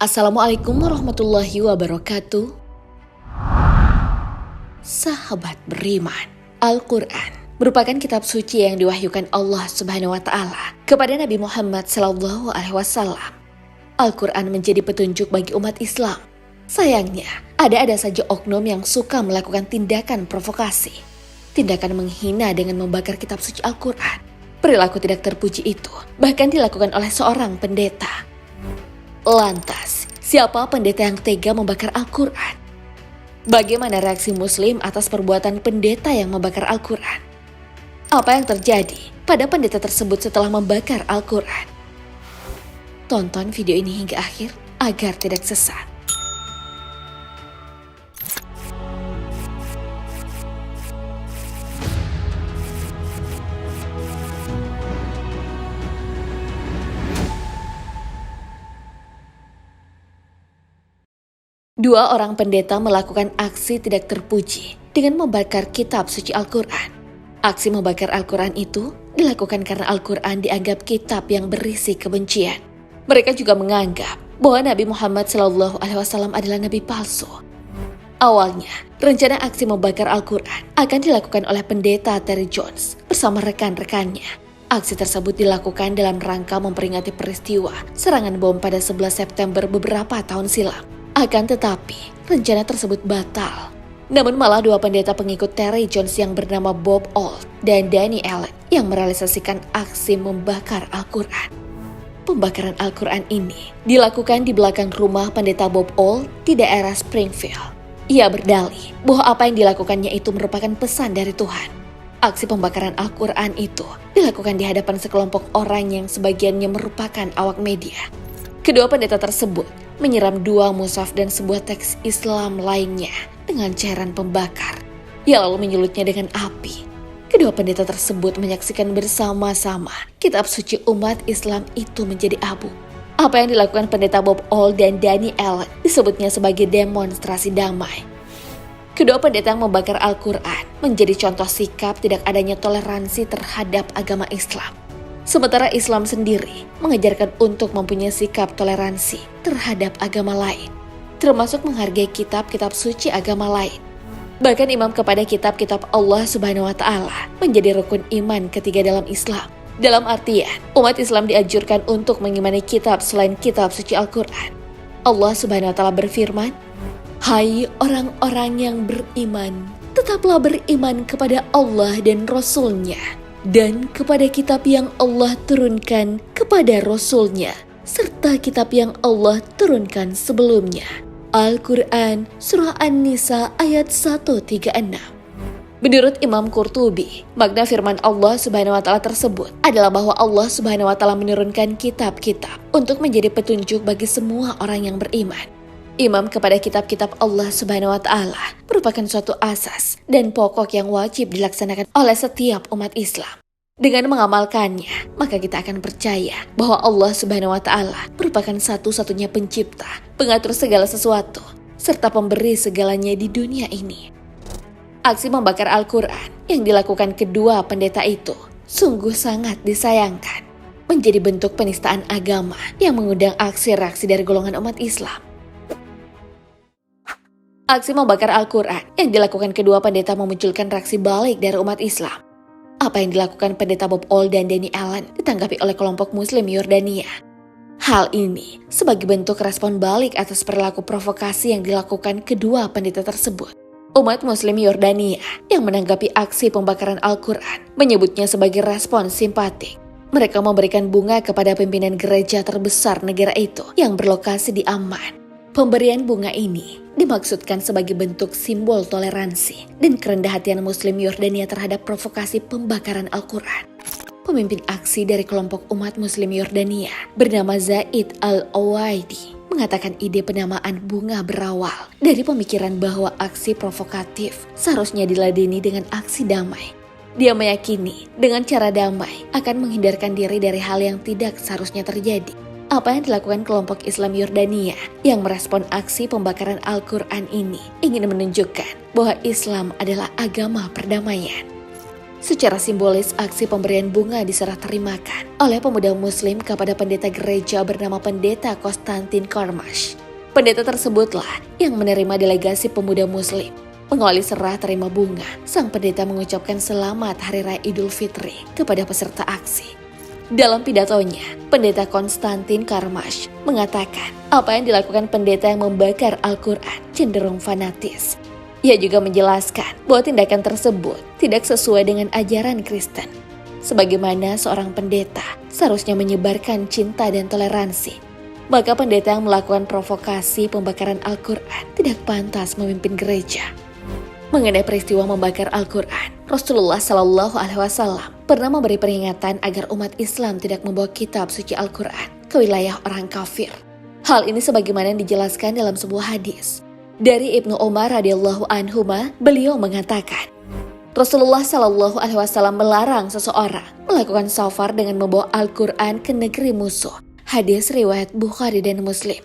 Assalamualaikum warahmatullahi wabarakatuh. Sahabat beriman, Al-Quran merupakan kitab suci yang diwahyukan Allah Subhanahu wa Ta'ala kepada Nabi Muhammad SAW. Al-Quran menjadi petunjuk bagi umat Islam. Sayangnya, ada saja oknum yang suka melakukan tindakan provokasi, tindakan menghina dengan membakar kitab suci Al-Quran. Perilaku tidak terpuji itu bahkan dilakukan oleh seorang pendeta. Lantas, siapa pendeta yang tega membakar Al-Quran? Bagaimana reaksi Muslim atas perbuatan pendeta yang membakar Al-Quran? Apa yang terjadi pada pendeta tersebut setelah membakar Al-Quran? Tonton video ini hingga akhir agar tidak sesat. Dua orang pendeta melakukan aksi tidak terpuji dengan membakar kitab suci Al-Quran. Aksi membakar Al-Quran itu dilakukan karena Al-Quran dianggap kitab yang berisi kebencian. Mereka juga menganggap bahwa Nabi Muhammad SAW adalah nabi palsu. Awalnya, rencana aksi membakar Al-Quran akan dilakukan oleh pendeta Terry Jones bersama rekan-rekannya. Aksi tersebut dilakukan dalam rangka memperingati peristiwa serangan bom pada 11 September beberapa tahun silam. Akan tetapi, rencana tersebut batal. Namun malah dua pendeta pengikut Terry Jones yang bernama Bob Alt dan Danny Allen yang merealisasikan aksi membakar Al-Quran. Pembakaran Al-Quran ini dilakukan di belakang rumah pendeta Bob Alt di daerah Springfield. Ia berdalih bahwa apa yang dilakukannya itu merupakan pesan dari Tuhan. Aksi pembakaran Al-Quran itu dilakukan di hadapan sekelompok orang yang sebagiannya merupakan awak media. Kedua pendeta tersebut menyiram dua mushaf dan sebuah teks Islam lainnya dengan cairan pembakar. Ia lalu menyulutnya dengan api. Kedua pendeta tersebut menyaksikan bersama-sama kitab suci umat Islam itu menjadi abu. Apa yang dilakukan pendeta Bob Alt dan Danny Allen disebutnya sebagai demonstrasi damai. Kedua pendeta yang membakar Al-Quran menjadi contoh sikap tidak adanya toleransi terhadap agama Islam. Sementara Islam sendiri mengajarkan untuk mempunyai sikap toleransi terhadap agama lain, termasuk menghargai kitab-kitab suci agama lain. Bahkan imam kepada kitab-kitab Allah Subhanahu wa Ta'ala menjadi rukun iman ketiga dalam Islam. Dalam artian, umat Islam dianjurkan untuk mengimani kitab selain kitab suci Al-Quran. Allah Subhanahu wa Ta'ala berfirman, "Hai orang-orang yang beriman, tetaplah beriman kepada Allah dan Rasul-Nya, dan kepada kitab yang Allah turunkan kepada Rasul-Nya, serta kitab yang Allah turunkan sebelumnya." Al-Quran Surah An-Nisa ayat 136. Menurut Imam Qurtubi, makna firman Allah Subhanahu wa Ta'ala tersebut adalah bahwa Allah Subhanahu wa Ta'ala menurunkan kitab-kitab untuk menjadi petunjuk bagi semua orang yang beriman. Imam kepada kitab-kitab Allah Subhanahu wa Ta'ala merupakan suatu asas dan pokok yang wajib dilaksanakan oleh setiap umat Islam. Dengan mengamalkannya, maka kita akan percaya bahwa Allah Subhanahu wa Ta'ala merupakan satu-satunya pencipta, pengatur segala sesuatu, serta pemberi segalanya di dunia ini. Aksi membakar Al-Quran yang dilakukan kedua pendeta itu sungguh sangat disayangkan, menjadi bentuk penistaan agama yang mengundang aksi reaksi dari golongan umat Islam. Aksi membakar Al-Quran yang dilakukan kedua pendeta memunculkan reaksi balik dari umat Islam. Apa yang dilakukan pendeta Bob Alt dan Danny Allen ditanggapi oleh kelompok Muslim Yordania. Hal ini sebagai bentuk respon balik atas perilaku provokasi yang dilakukan kedua pendeta tersebut. Umat Muslim Yordania yang menanggapi aksi pembakaran Al-Quran menyebutnya sebagai respon simpatik. Mereka memberikan bunga kepada pimpinan gereja terbesar negara itu yang berlokasi di Amman. Pemberian bunga ini dimaksudkan sebagai bentuk simbol toleransi dan kerendahan hatian Muslim Yordania terhadap provokasi pembakaran Al-Quran. Pemimpin aksi dari kelompok umat Muslim Yordania bernama Zaid Al-Awaidi mengatakan ide penamaan bunga berawal dari pemikiran bahwa aksi provokatif seharusnya diladeni dengan aksi damai. Dia meyakini dengan cara damai akan menghindarkan diri dari hal yang tidak seharusnya terjadi. Apa yang dilakukan kelompok Islam Yordania yang merespon aksi pembakaran Al-Quran ini ingin menunjukkan bahwa Islam adalah agama perdamaian. Secara simbolis, aksi pemberian bunga diserah terimakan oleh pemuda muslim kepada pendeta gereja bernama Pendeta Konstantin Karmash. Pendeta tersebutlah yang menerima delegasi pemuda muslim. Mengawali serah terima bunga, sang pendeta mengucapkan selamat Hari Raya Idul Fitri kepada peserta aksi. Dalam pidatonya, Pendeta Konstantin Karmash mengatakan apa yang dilakukan pendeta yang membakar Al-Quran cenderung fanatis. Ia juga menjelaskan bahwa tindakan tersebut tidak sesuai dengan ajaran Kristen. Sebagaimana seorang pendeta seharusnya menyebarkan cinta dan toleransi, maka pendeta yang melakukan provokasi pembakaran Al-Quran tidak pantas memimpin gereja. Mengenai peristiwa membakar Al-Quran, Rasulullah Shallallahu Alaihi Wasallam pernah memberi peringatan agar umat Islam tidak membawa kitab suci Al-Quran ke wilayah orang kafir. Hal ini sebagaimana dijelaskan dalam sebuah hadis dari Ibnu Umar radhiyallahu anhuma. Beliau mengatakan, Rasulullah Shallallahu Alaihi Wasallam melarang seseorang melakukan safar dengan membawa Al-Quran ke negeri musuh. Hadis riwayat Bukhari dan Muslim.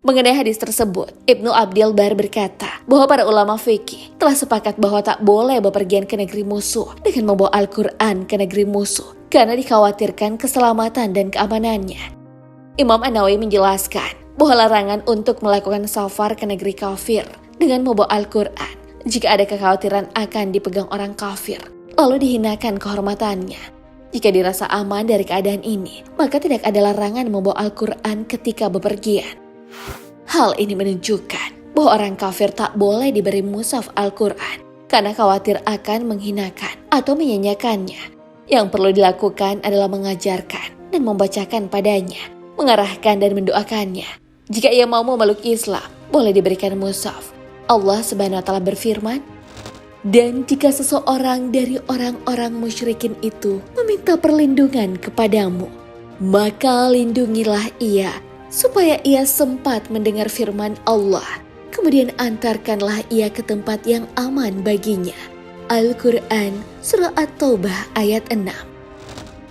Mengenai hadis tersebut, Ibnu Abdil Bar berkata bahwa para ulama fikih telah sepakat bahwa tak boleh bepergian ke negeri musuh dengan membawa Al-Quran ke negeri musuh karena dikhawatirkan keselamatan dan keamanannya. Imam An-Nawawi menjelaskan bahwa larangan untuk melakukan safar ke negeri kafir dengan membawa Al-Quran jika ada kekhawatiran akan dipegang orang kafir, lalu dihinakan kehormatannya. Jika dirasa aman dari keadaan ini, maka tidak ada larangan membawa Al-Quran ketika bepergian. Hal ini menunjukkan bahwa orang kafir tak boleh diberi mushaf Al-Quran karena khawatir akan menghinakan atau menyanyiakannya. Yang perlu dilakukan adalah mengajarkan dan membacakan padanya, mengarahkan dan mendoakannya. Jika ia mau memeluk Islam, boleh diberikan mushaf. Allah Subhanahu wa Ta'ala berfirman, dan jika seseorang dari orang-orang musyrikin itu meminta perlindungan kepadamu, maka lindungilah ia supaya ia sempat mendengar firman Allah. Kemudian antarkanlah ia ke tempat yang aman baginya. Al-Quran Surah At-Taubah ayat 6.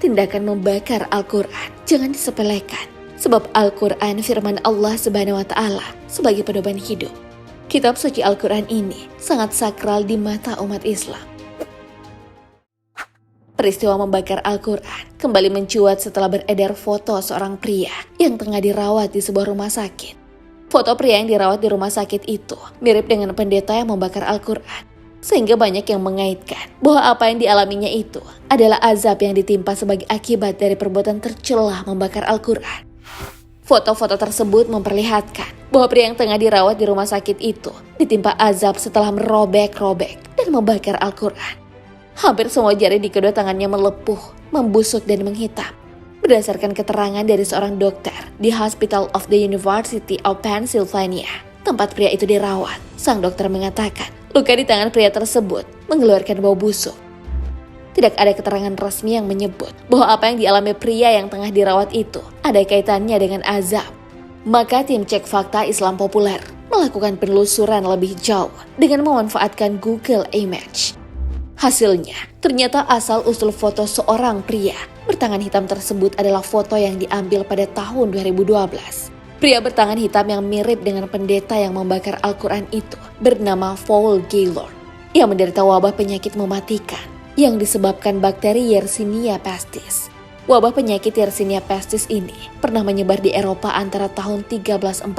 Tindakan membakar Al-Quran jangan disepelekan, sebab Al-Quran firman Allah Subhanahu wa Ta'ala sebagai pedoman hidup. Kitab suci Al-Quran ini sangat sakral di mata umat Islam. Peristiwa membakar Al-Quran kembali mencuat setelah beredar foto seorang pria yang tengah dirawat di sebuah rumah sakit. Foto pria yang dirawat di rumah sakit itu mirip dengan pendeta yang membakar Al-Quran, sehingga banyak yang mengaitkan bahwa apa yang dialaminya itu adalah azab yang ditimpa sebagai akibat dari perbuatan tercela membakar Al-Quran. Foto-foto tersebut memperlihatkan bahwa pria yang tengah dirawat di rumah sakit itu ditimpa azab setelah merobek-robek dan membakar Al-Quran. Hampir semua jari di kedua tangannya melepuh, membusuk dan menghitam. Berdasarkan keterangan dari seorang dokter di Hospital of the University of Pennsylvania, tempat pria itu dirawat, sang dokter mengatakan luka di tangan pria tersebut mengeluarkan bau busuk. Tidak ada keterangan resmi yang menyebut bahwa apa yang dialami pria yang tengah dirawat itu ada kaitannya dengan azab. Maka tim cek fakta Islam populer melakukan penelusuran lebih jauh dengan memanfaatkan Google Image. Hasilnya, ternyata asal-usul foto seorang pria bertangan hitam tersebut adalah foto yang diambil pada tahun 2012. Pria bertangan hitam yang mirip dengan pendeta yang membakar Al-Quran itu bernama Paul Gaylord, yang menderita wabah penyakit mematikan yang disebabkan bakteri Yersinia pestis. Wabah penyakit Yersinia pestis ini pernah menyebar di Eropa antara tahun 1346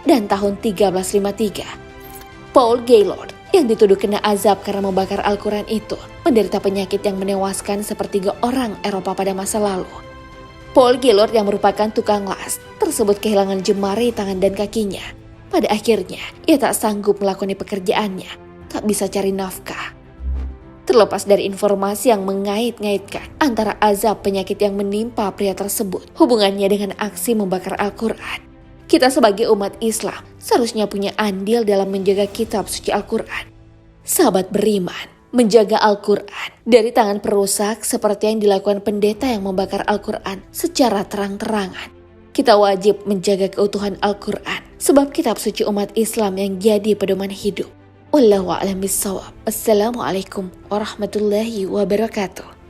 dan tahun 1353. Paul Gaylord yang dituduh kena azab karena membakar Al-Quran itu menderita penyakit yang menewaskan sepertiga orang Eropa pada masa lalu. Paul Gaylord yang merupakan tukang las tersebut kehilangan jemari tangan dan kakinya. Pada akhirnya, ia tak sanggup melakoni pekerjaannya, tak bisa cari nafkah. Terlepas dari informasi yang mengait-ngaitkan antara azab penyakit yang menimpa pria tersebut, hubungannya dengan aksi membakar Al-Quran, kita sebagai umat Islam seharusnya punya andil dalam menjaga kitab suci Al-Quran. Sahabat beriman, menjaga Al-Quran dari tangan perusak seperti yang dilakukan pendeta yang membakar Al-Quran secara terang-terangan. Kita wajib menjaga keutuhan Al-Quran sebab kitab suci umat Islam yang jadi pedoman hidup. Wallahu a'lam bishawab. Assalamualaikum warahmatullahi wabarakatuh.